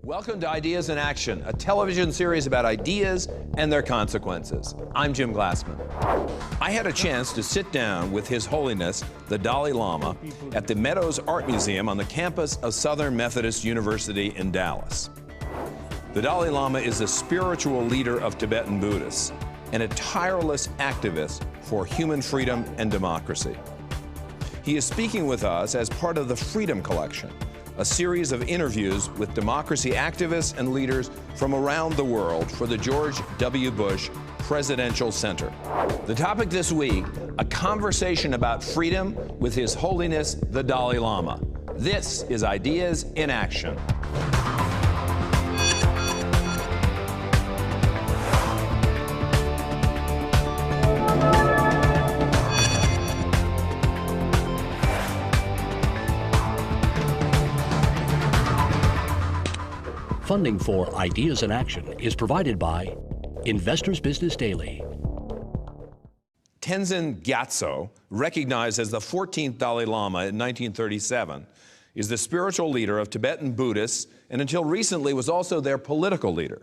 Welcome to Ideas in Action, a television series about ideas and their consequences. I'm Jim Glassman. I had a chance to sit down with His Holiness, the Dalai Lama, at the Meadows Art Museum on the campus of Southern Methodist University in Dallas. The Dalai Lama is a spiritual leader of Tibetan Buddhists and a tireless activist for human freedom and democracy. He is speaking with us as part of the Freedom Collection, a series of interviews with democracy activists and leaders from around the world for the George W. Bush Presidential Center. The topic this week, a conversation about freedom with His Holiness the Dalai Lama. This is Ideas in Action. Funding for Ideas in Action is provided by Investors Business Daily. Tenzin Gyatso, recognized as the 14th Dalai Lama in 1937, is the spiritual leader of Tibetan Buddhists and until recently was also their political leader.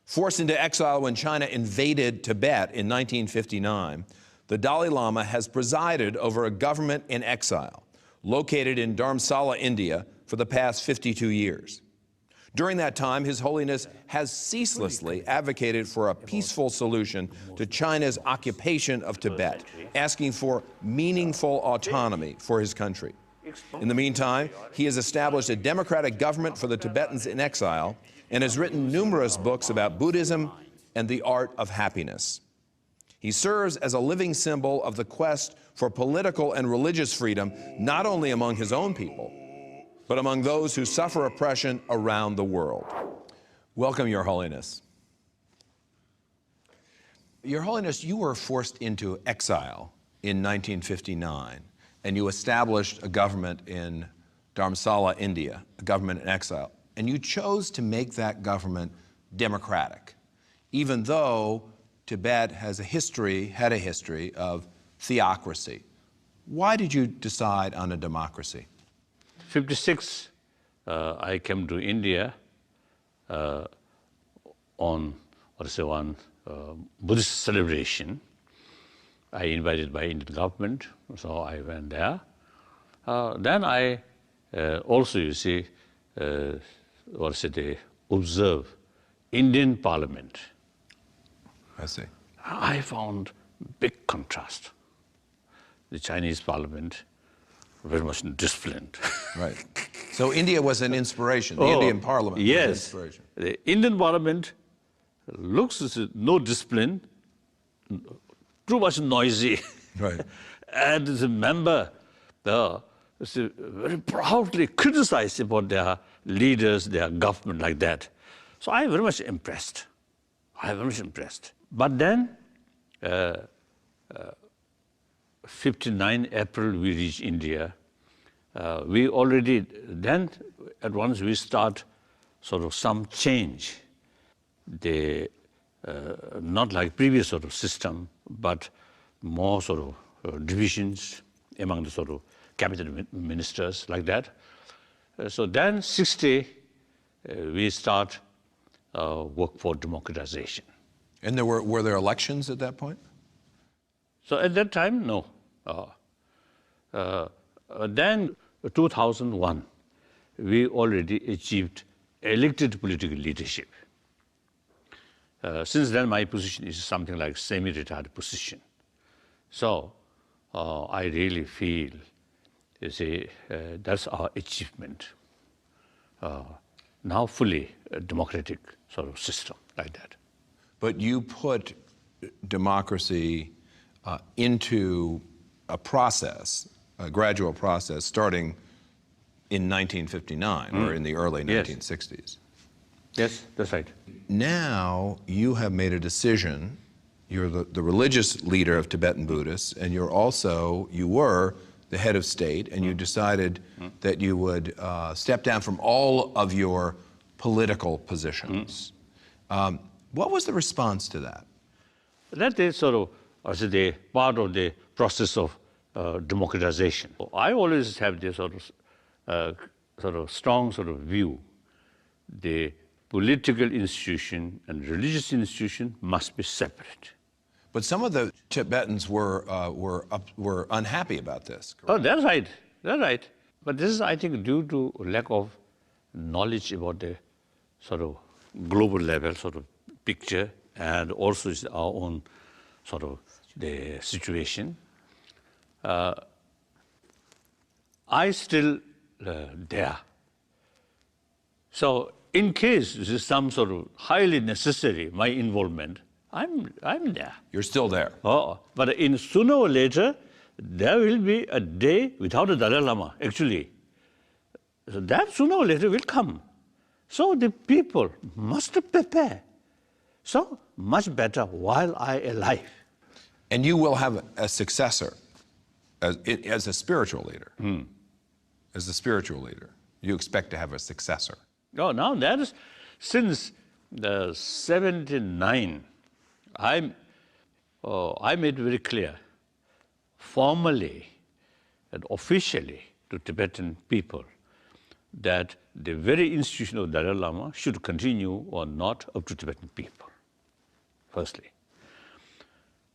Forced into exile when China invaded Tibet in 1959, the Dalai Lama has presided over a government in exile located in Dharamsala, India, for the past 52 years. During that time, His Holiness has ceaselessly advocated for a peaceful solution to China's occupation of Tibet, asking for meaningful autonomy for his country. In the meantime, he has established a democratic government for the Tibetans in exile and has written numerous books about Buddhism and the art of happiness. He serves as a living symbol of the quest for political and religious freedom, not only among his own people, but among those who suffer oppression around the world. Welcome, Your Holiness. Your Holiness, you were forced into exile in 1959, and you established a government in Dharamsala, India, a government in exile. And you chose to make that government democratic, even though Tibet had a history of theocracy. Why did you decide on a democracy? 1956, I came to India on one Buddhist celebration. I invited by Indian government, so I went there. Then I also, you see, observe Indian Parliament. I see. I found big contrast. The Chinese Parliament, very much disciplined. Right. So India was an inspiration. The Indian Parliament was an inspiration. The Indian Parliament looks no discipline, too much noisy. Right. And the member very proudly criticized about their leaders, their government like that. So I very much impressed. But then, 59 April, we reach India. We already, then at once we start sort of some change. Not like previous sort of system, but more sort of divisions among the sort of cabinet ministers like that. So then 60, we start work for democratization. And were there elections at that point? So at that time, no. Then 2001, we already achieved elected political leadership. Since then, my position is something like semi-retired position. So I really feel, you see, that's our achievement. Now fully a democratic sort of system like that. But you put democracy into a process, a gradual process, starting in 1959 or in the early 1960s. Yes, that's right. Now you have made a decision. You're the religious leader of Tibetan Buddhists, and you were the head of state, and you decided that you would step down from all of your political positions. What was the response to that? That is sort of the part of the process of democratization. I always have this sort of strong sort of view the political institution and religious institution must be separate. But some of the Tibetans were unhappy about this. Correct? Oh, that's right. That's right. But this is, I think, due to lack of knowledge about the sort of global level sort of picture, and also is our own sort of the situation. I still there. So in case this is some sort of highly necessary, my involvement, I'm there. You're still there. Oh, but in sooner or later, there will be a day without a Dalai Lama, actually. So that sooner or later will come. So the people must prepare. So much better while I alive. And you will have a successor as a spiritual leader. As a spiritual leader, you expect to have a successor. Oh, now that is since the 79. I made very clear, formally and officially to Tibetan people, that the very institution of Dalai Lama should continue or not up to Tibetan people, firstly.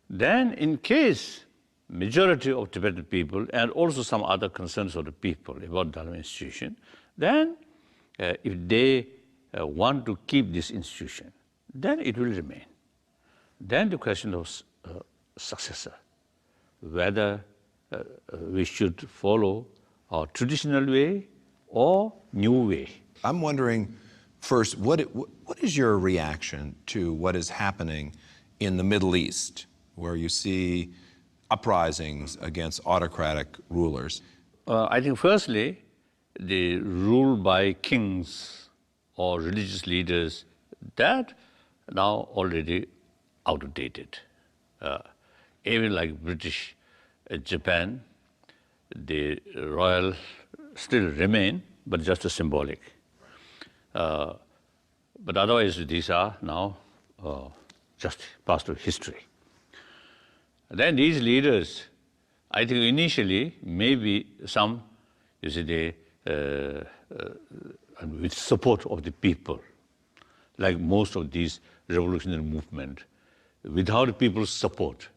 Then, in case majority of Tibetan people and also some other concerns of the people about Dalai Lama institution, then if they want to keep this institution, then it will remain. Then the question of successor, whether we should follow our traditional way or new way. I'm wondering, first, what is your reaction to what is happening in the Middle East, where you see uprisings against autocratic rulers? I think firstly, the rule by kings or religious leaders, that now already outdated. Even like British, Japan, the royal still remain, but just a symbolic. But otherwise, these are now just past of history. Then these leaders, I think initially, maybe some, you see, they, with support of the people, like most of these revolutionary movement, without people's support,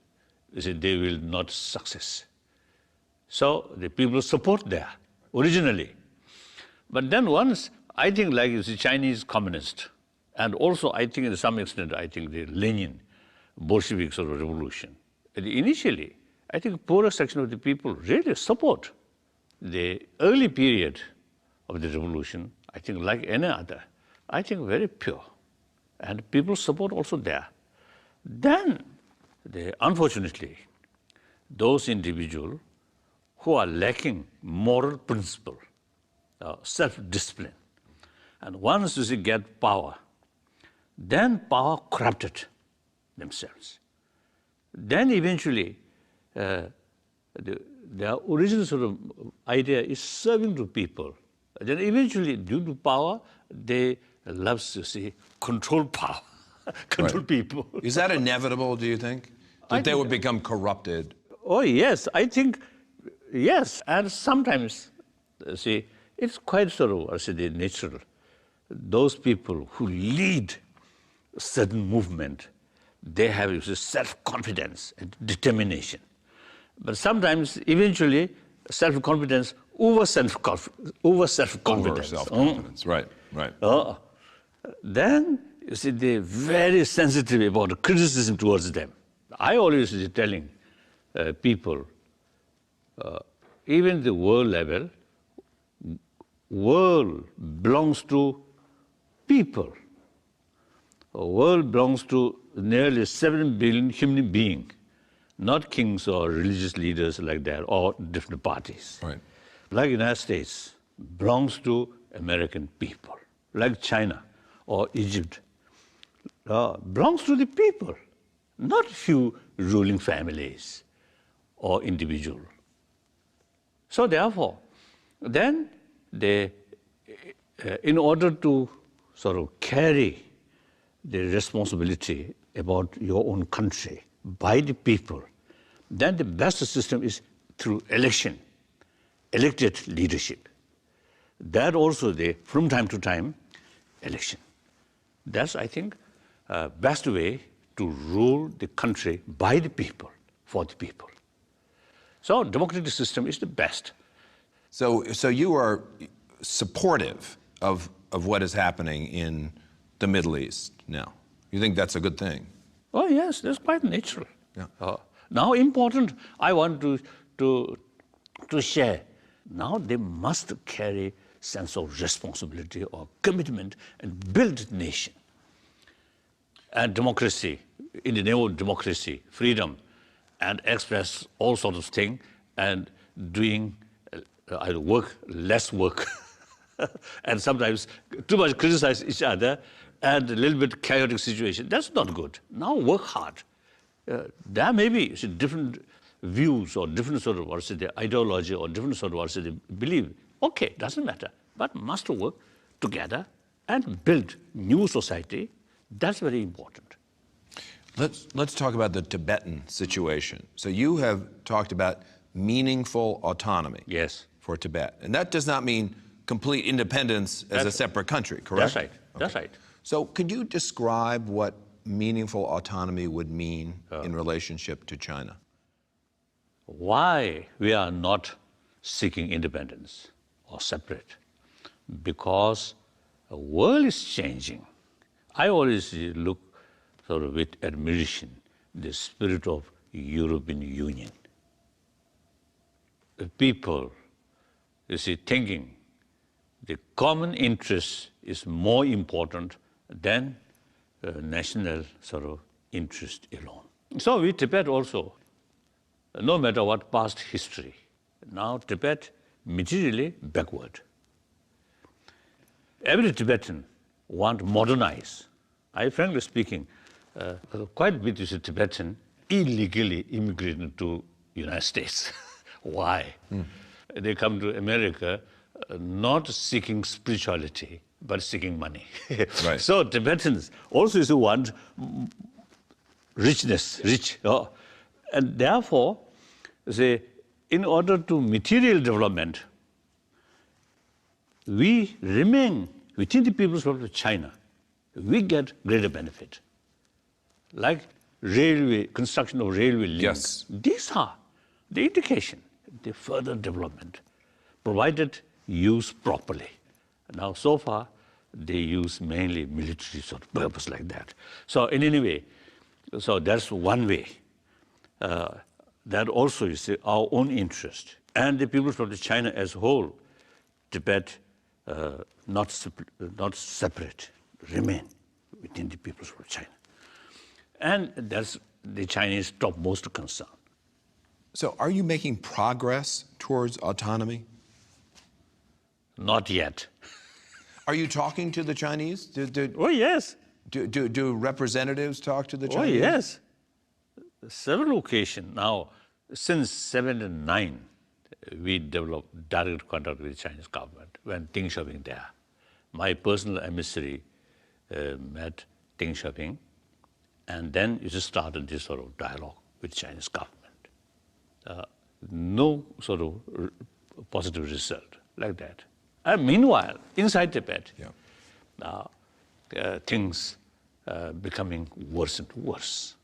you see, they will not success. So the people support there, originally. But then once, I think like you see, Chinese communist, and also I think to some extent, I think the Lenin, Bolshevik sort of revolution. Initially, I think poorer section of the people really support the early period of the revolution, I think like any other, I think very pure. And people support also there. Then, unfortunately, those individuals who are lacking moral principle, self-discipline, and once you get power, then power corrupted themselves. Then eventually, their original sort of idea is serving to people. Then eventually, due to power, they love to see control power, control people. Is that inevitable, do you think? That they would become corrupted? Oh, yes, I think, yes. And sometimes, see, it's quite sort of, I say, natural. Those people who lead a certain movement, they have self-confidence and determination. But sometimes, eventually, self-confidence over self-confidence. Over self-confidence, right. Then, you see, they're very sensitive about criticism towards them. I always is telling people, even the world level, world belongs to people. The world belongs to nearly 7 billion human beings, not kings or religious leaders like that, or different parties. Right. Like United States belongs to American people, like China or Egypt belongs to the people, not few ruling families or individual. So therefore, then they, in order to sort of carry the responsibility about your own country by the people, then the best system is through election, elected leadership. That also they, from time to time, election. That's, I think, best way to rule the country by the people, for the people. So democratic system is the best. So you are supportive of what is happening in the Middle East now. You think that's a good thing? Oh yes, that's quite natural. Yeah. Now important, I want to share. Now they must carry sense of responsibility or commitment and build the nation. And democracy, in the name of democracy, freedom, and express all sorts of things, and doing either work, less work, and sometimes too much criticize each other, and a little bit chaotic situation. That's not good. Now work hard. There may be different views or different sort of the ideology or different sort of the belief. Okay, doesn't matter. But must work together and build new society. That's very important. Let's talk about the Tibetan situation. So you have talked about meaningful autonomy. Yes. For Tibet. And that does not mean complete independence as a separate country, correct? That's right. Okay. That's right. So could you describe what meaningful autonomy would mean in relationship to China? Why we are not seeking independence or separate? Because the world is changing. I always look sort of with admiration the spirit of European Union. The people, you see, thinking the common interest is more important than national sort of interest alone. So with Tibet also, no matter what past history, now Tibet materially backward. Every Tibetan want to modernize. I frankly speaking, quite a bit of Tibetan illegally immigrated to United States. Why? They come to America not seeking spirituality, but seeking money. Right. So Tibetans also want richness, and therefore, in order to material development, we remain within the People's Republic of China. We get greater benefit, like railway, construction of railway links. Yes. These are the indication, the further development, provided used properly. Now, so far, they use mainly military sort of purpose like that. So in any way, so that's one way. That also is our own interest. And the People's Republic of China as a whole, Tibet, not separate, remain within the People's Republic of China. And that's the Chinese topmost concern. So are you making progress towards autonomy? Not yet. Are you talking to the Chinese? Oh, yes. Do representatives talk to the Oh, Chinese? yes. Several occasions now, since 1979, we developed direct contact with the Chinese government when Deng Xiaoping there. My personal emissary met Deng Xiaoping, and then it just started this sort of dialogue with the Chinese government. No sort of positive result like that. And meanwhile, inside Tibet, things becoming worse and worse.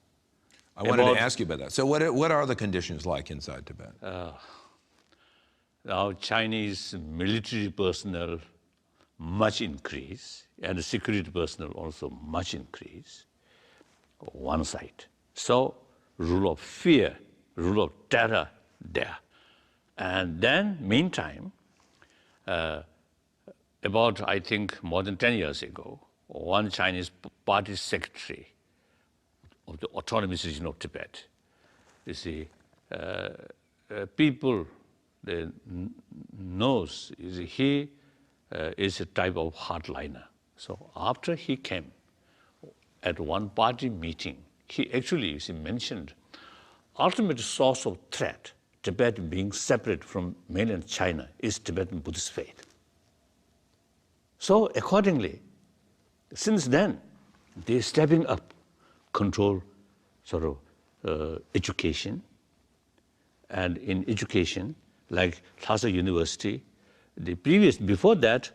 I wanted to ask you about that. So what are the conditions like inside Tibet? Now Chinese military personnel much increase, and the security personnel also much increase, one side. So rule of fear, rule of terror there. And then meantime, about, I think, more than 10 years ago, one Chinese party secretary of the autonomous region of Tibet, you see, people they knows he is a type of hardliner. So after he came at one party meeting, he actually mentioned ultimate source of threat, Tibet being separate from mainland China, is Tibetan Buddhist faith. So accordingly, since then, they're stepping up, control sort of education. And in education, like Lhasa University, before that,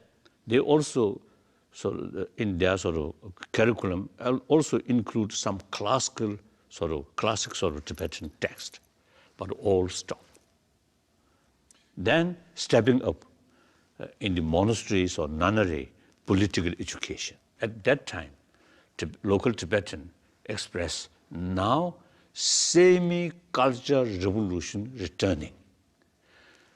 they also in their sort of curriculum also include some classic sort of Tibetan text, but all stop. Then stepping up in the monasteries or nunnery, political education. At that time, local Tibetan expressed now semi-culture revolution returning.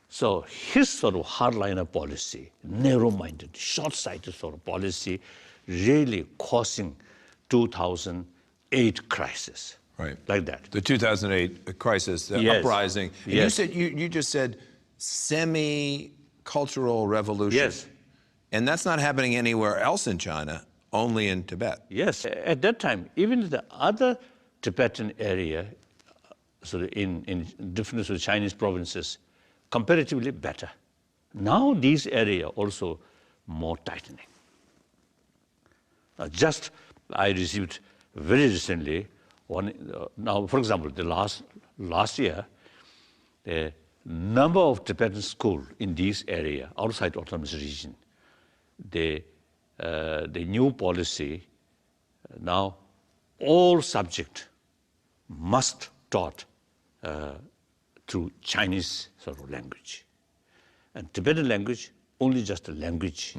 So his sort of hardliner policy, narrow-minded, short-sighted sort of policy, really causing 2008 crisis. Right. Like that. The 2008 crisis, the Yes. uprising. And Yes. you just said semi-cultural revolution. Yes. And that's not happening anywhere else in China, only in Tibet. Yes, at that time, even the other Tibetan area, in different sort of Chinese provinces, comparatively better. Now these area also more tightening. Just I received very recently one. Now, for example, the last year, the number of Tibetan schools in this area outside autonomous region, the new policy now all subject must taught through Chinese sort of language, and Tibetan language only just a language.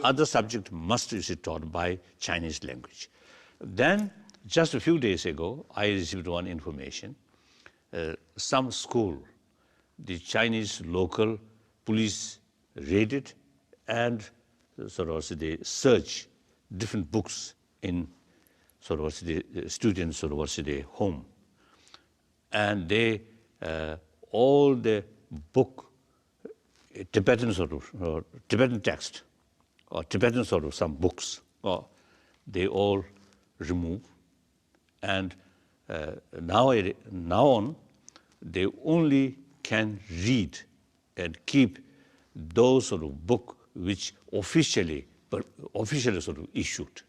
Other subject must be taught by Chinese language. Then just a few days ago, I received one information. Some school, the Chinese local police raided and sort of they search different books in sort of the students sort of the home, and they all the book Tibetan sort of Tibetan text or Tibetan sort of some books, they all remove, and now on they only can read and keep those sort of book which officially sort of issued.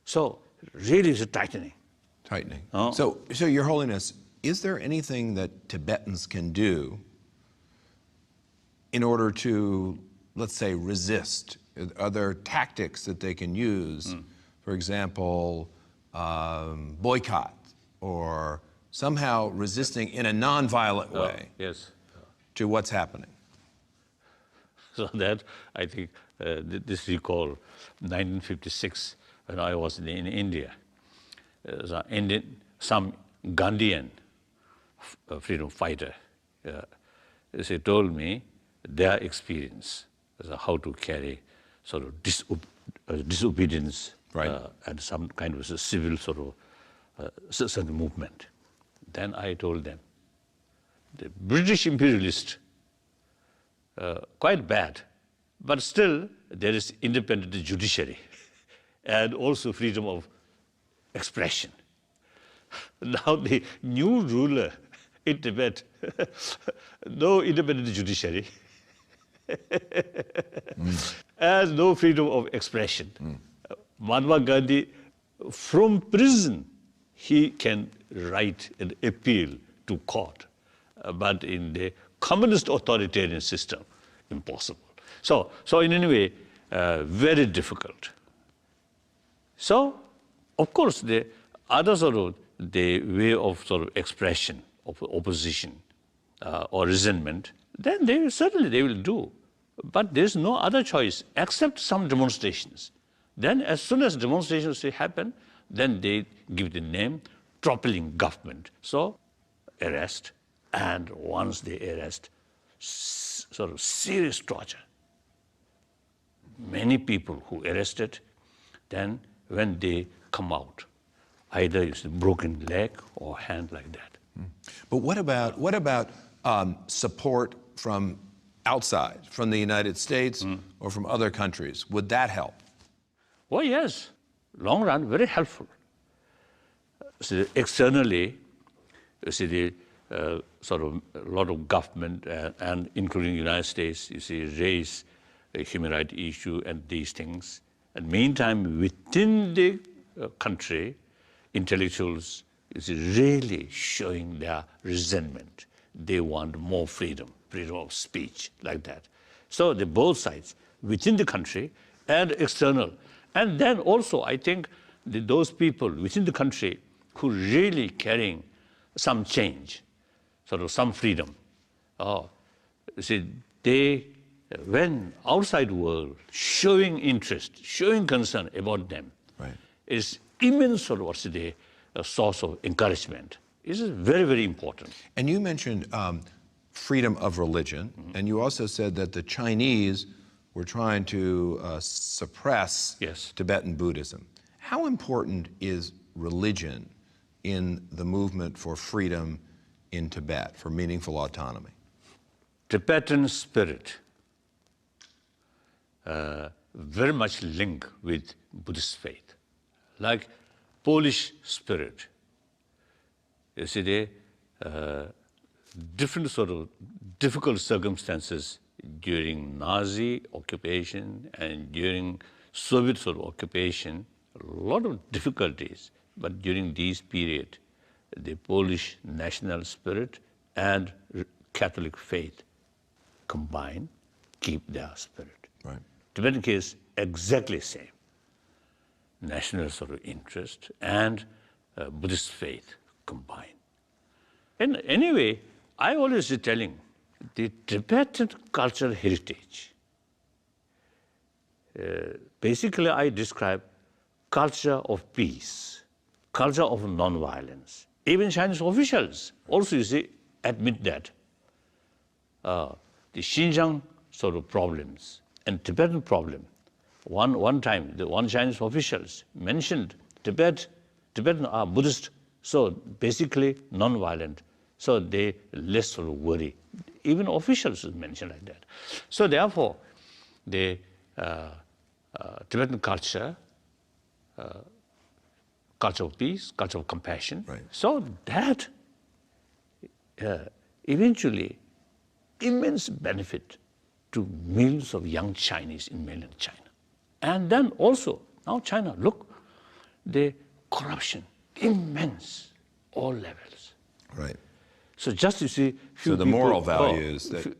So really it's a tightening. Tightening. So Your Holiness, is there anything that Tibetans can do in order to, let's say, resist? Are there tactics that they can use? For example, boycott or somehow resisting in a non-violent way Yes. to what's happening? So that, I think, this recall 1956 when I was in India. Some Gandhian freedom fighter, they told me their experience as how to carry sort of disobedience and some kind of a civil sort of certain movement. Then I told them, the British imperialist, quite bad, but still there is independent judiciary and also freedom of expression. Now the new ruler in Tibet, no independent judiciary and no freedom of expression. Mahatma Gandhi, from prison, he can write an appeal to court, but in the communist authoritarian system, impossible. So in any way, very difficult. So, of course, the other sort of the way of sort of expression of opposition or resentment, then they will do. But there's no other choice except some demonstrations. Then as soon as demonstrations happen, then they give the name toppling government. So arrest, and once they arrest, sort of serious torture. Many people who arrested, then when they come out, either it's a broken leg or hand like that. But what about support from outside, from the United States or from other countries? Would that help? Oh yes, long run, very helpful. So externally, you see the sort of a lot of government and including the United States, you see, raise a human rights issue and these things. And meantime, within the country, intellectuals is really showing their resentment. They want more freedom of speech, like that. So both sides, within the country and external. And then also, I think those people within the country who really carrying some change, sort of some freedom, they, when outside world showing interest, showing concern about them, Right. is immense sort of a source of encouragement. This is very, very important. And you mentioned freedom of religion, and you also said that the Chinese were trying to suppress Yes. Tibetan Buddhism. How important is religion in the movement for freedom in Tibet, for meaningful autonomy? Tibetan spirit very much linked with Buddhist faith. Like Polish spirit, you see, different sort of difficult circumstances during Nazi occupation and during Soviet sort of occupation, a lot of difficulties. But during this period, the Polish national spirit and Catholic faith combine, keep their spirit. Right. Tibetan case, exactly same. National sort of interest and Buddhist faith combined. And anyway, I always telling the Tibetan cultural heritage. Basically, I describe culture of peace, culture of non-violence. Even Chinese officials also, you see, admit that. The Xinjiang sort of problems and Tibetan problem. One time, one Chinese officials mentioned Tibetan are Buddhist, so basically non-violent. So they less sort of worry. Even officials mention like that. So therefore, the Tibetan culture, culture of peace, culture of compassion. Right. So that eventually immense benefit to millions of young Chinese in mainland China. And then also, now China, look, the corruption, immense, all levels. Right. So just, you see, few So the people, moral values that...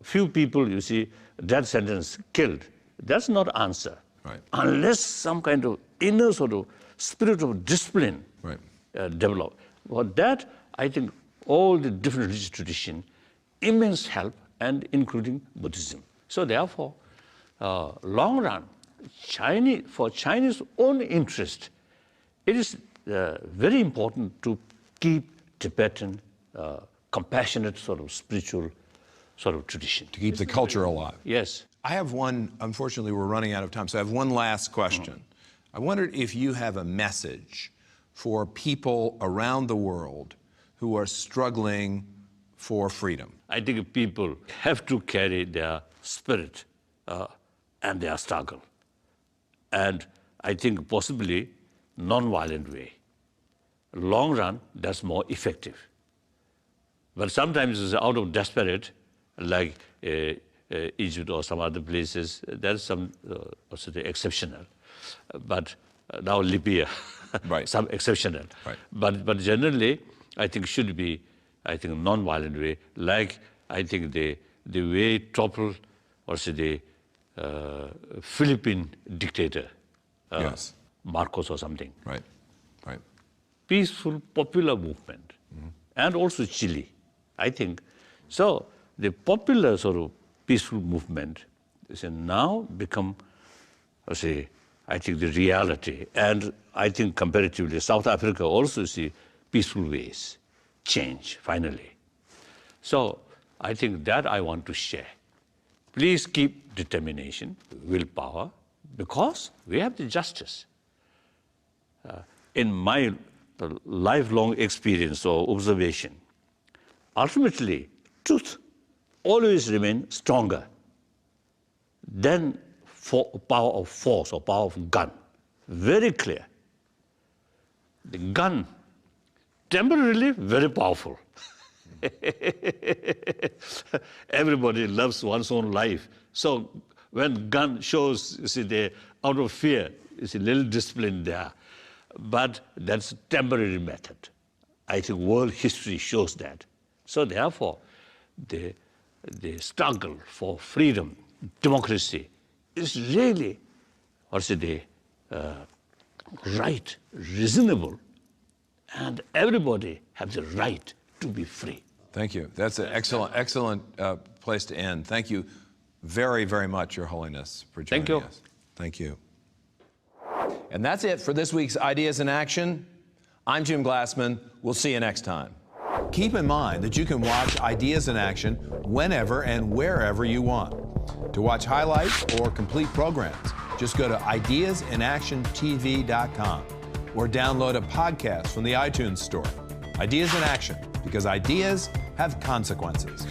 few people, you see, death sentence, killed. That's not answer. Right. Unless some kind of inner sort of spirit of discipline Right. Develop. For that, I think all the different religious traditions, immense help, and including Buddhism. So therefore, long run, for Chinese own interest, it is very important to keep Tibetan compassionate sort of spiritual sort of tradition. To keep the culture alive. Yes. I have one, unfortunately, we're running out of time, so I have one last question. I wondered if you have a message for people around the world who are struggling for freedom. I think people have to carry their spirit and their struggle. And I think possibly non-violent way. Long run, that's more effective. But sometimes it's out of desperate, like Egypt or some other places, that's some also the exceptional. But now Libya, Right. some exceptional. Right. But generally, I think should be, I think non-violent way, like I think the way topple also the Philippine dictator, Yes. Marcos or something. Right. Right. Peaceful popular movement, and also Chile, I think. So the popular sort of peaceful movement is now become, I think the reality. And I think comparatively, South Africa also see peaceful ways change finally. So I think that I want to share. Please keep determination, willpower, because we have the justice. In my lifelong experience or observation, ultimately, truth always remains stronger than power of force or power of gun. Very clear. The gun, temporarily very powerful. Everybody loves one's own life. So when gun shows, you see, they out of fear, you see, little discipline there. But that's a temporary method. I think world history shows that. So therefore, the struggle for freedom, democracy is really, right, reasonable, and everybody has the right to be free. Thank you. That's an excellent place to end. Thank you very, very much, Your Holiness, for joining us. Thank you. And that's it for this week's Ideas in Action. I'm Jim Glassman. We'll see you next time. Keep in mind that you can watch Ideas in Action whenever and wherever you want. To watch highlights or complete programs, just go to ideasinactiontv.com or download a podcast from the iTunes Store. Ideas in Action, because ideas have consequences.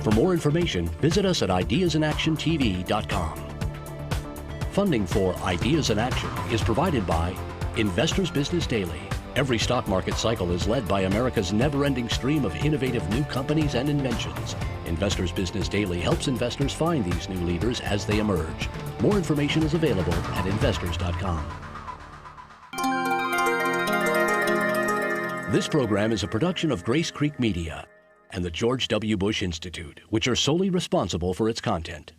For more information, visit us at ideasinactiontv.com. Funding for Ideas in Action is provided by Investors Business Daily. Every stock market cycle is led by America's never-ending stream of innovative new companies and inventions. Investors Business Daily helps investors find these new leaders as they emerge. More information is available at investors.com. This program is a production of Grace Creek Media and the George W. Bush Institute, which are solely responsible for its content.